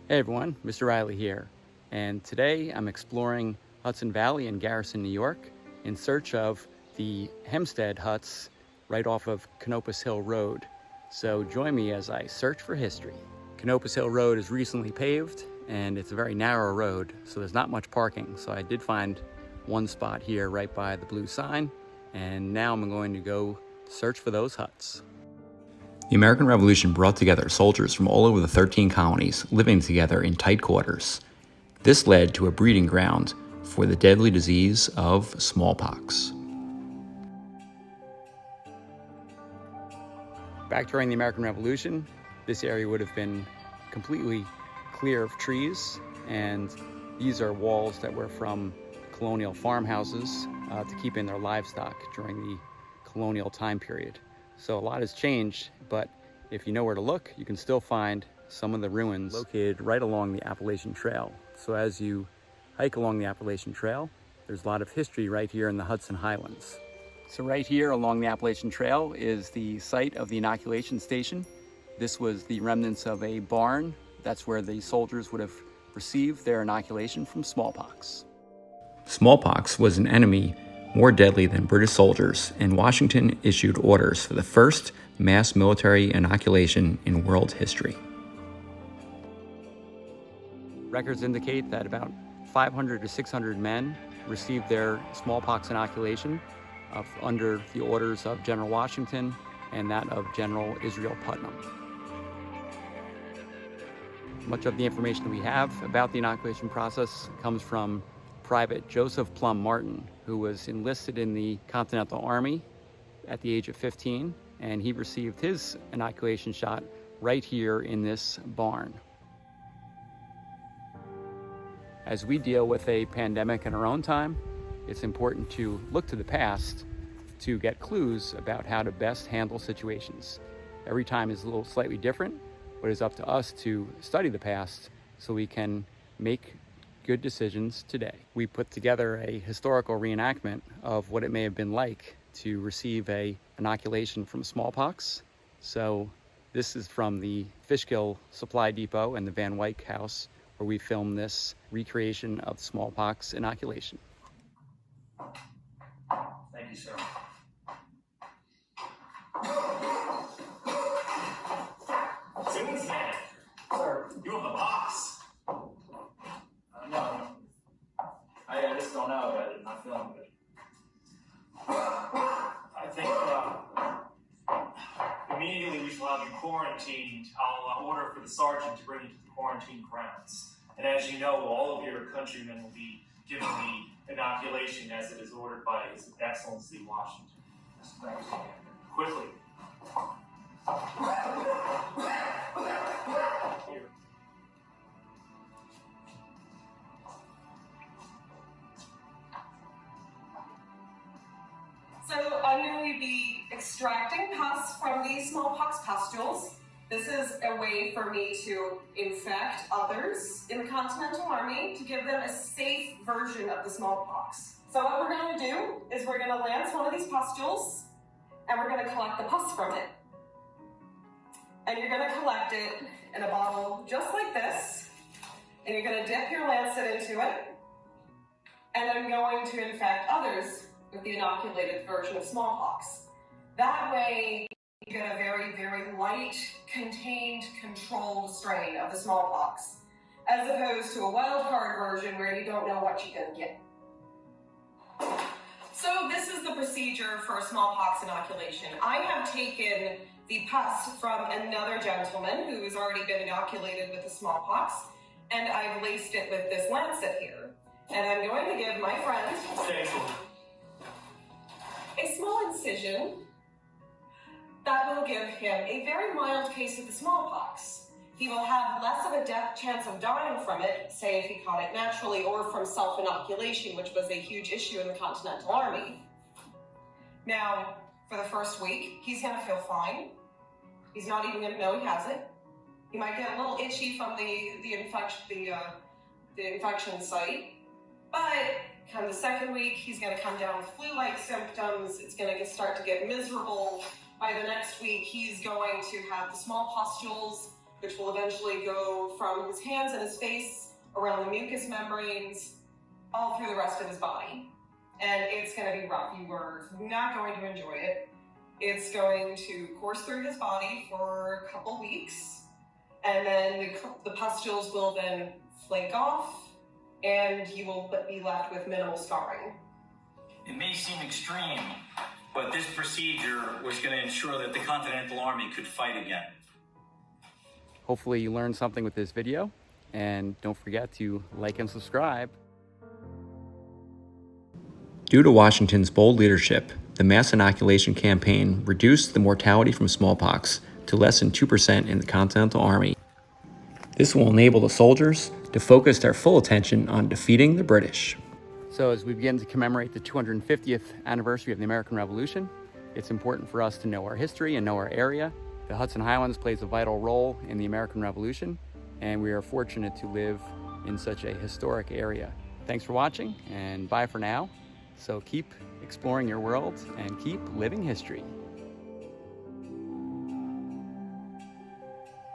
Hey everyone, Mr. Riley here, and today I'm exploring Hudson Valley in Garrison, New York in search of the Hemstead Huts right off of Canopus Hill Road. So join me as I search for history. Canopus Hill Road is recently paved and it's a very narrow road, so there's not much parking. So I did find one spot here right by the blue sign, and now I'm going to go search for those huts. The American Revolution brought together soldiers from all over the 13 colonies living together in tight quarters. This led to a breeding ground for the deadly disease of smallpox. Back during the American Revolution, this area would have been completely clear of trees, and these are walls that were from colonial farmhouses to keep in their livestock during the colonial time period. So a lot has changed, but if you know where to look, you can still find some of the ruins located right along the Appalachian Trail. So as you hike along the Appalachian Trail, there's a lot of history right here in the Hudson Highlands. So right here along the Appalachian Trail is the site of the inoculation station. This was the remnants of a barn. That's where the soldiers would have received their inoculation from smallpox. Smallpox was an enemy more deadly than British soldiers, and Washington issued orders for the first mass military inoculation in world history. Records indicate that about 500 to 600 men received their smallpox inoculation under the orders of General Washington and that of General Israel Putnam. Much of the information we have about the inoculation process comes from Private Joseph Plum Martin, who was enlisted in the Continental Army at the age of 15, and he received his inoculation shot right here in this barn. As we deal with a pandemic in our own time, it's important to look to the past to get clues about how to best handle situations. Every time is a little slightly different, but it's up to us to study the past so we can make good decisions today. We put together a historical reenactment of what it may have been like to receive a inoculation from smallpox. So this is from the Fishkill Supply Depot and the Van Wyck House, where we filmed this recreation of smallpox inoculation. Thank you, sir. Who's manager? Sir, you have the box. No. I just don't know. I'm not feeling good. I think immediately we shall have you quarantined. I'll order for the sergeant to bring you to the quarantine grounds. And as you know, all of your countrymen will be given the inoculation as it is ordered by His Excellency Washington. Thanks. Quickly. Here. So I'm going to be extracting pus from these smallpox pustules. This is a way for me to infect others in the Continental Army to give them a safe version of the smallpox. So what we're going to do is we're going to lance one of these pustules and we're going to collect the pus from it. And you're going to collect it in a bottle just like this, and you're going to dip your lancet into it, and I'm going to infect others with the inoculated version of smallpox. That way, you get a very, very light, contained, controlled strain of the smallpox, as opposed to a wild card version where you don't know what you're going to get. So this is the procedure for smallpox inoculation. I have taken the pus from another gentleman who has already been inoculated with the smallpox, and I've laced it with this lancet here. And I'm going to give my friend a small incision that will give him a very mild case of the smallpox. He will have less of a chance of dying from it, say if he caught it naturally, or from self-inoculation, which was a huge issue in the Continental Army. Now, for the first week, he's going to feel fine. He's not even going to know he has it. He might get a little itchy from the infection site, but come the second week, he's going to come down with flu-like symptoms. It's going to start to get miserable. By the next week, he's going to have the small pustules which will eventually go from his hands and his face, around the mucous membranes, all through the rest of his body. And it's going to be rough. You are not going to enjoy it. It's going to course through his body for a couple weeks, and then the pustules will then flake off, and you will be left with minimal scarring. It may seem extreme, but this procedure was going to ensure that the Continental Army could fight again. Hopefully you learned something with this video, and don't forget to like and subscribe. Due to Washington's bold leadership, the mass inoculation campaign reduced the mortality from smallpox to less than 2% in the Continental Army. This will enable the soldiers to focus their full attention on defeating the British. So as we begin to commemorate the 250th anniversary of the American Revolution, it's important for us to know our history and know our area. The Hudson Highlands plays a vital role in the American Revolution, and we are fortunate to live in such a historic area. Thanks for watching, and bye for now. So keep exploring your world and keep living history.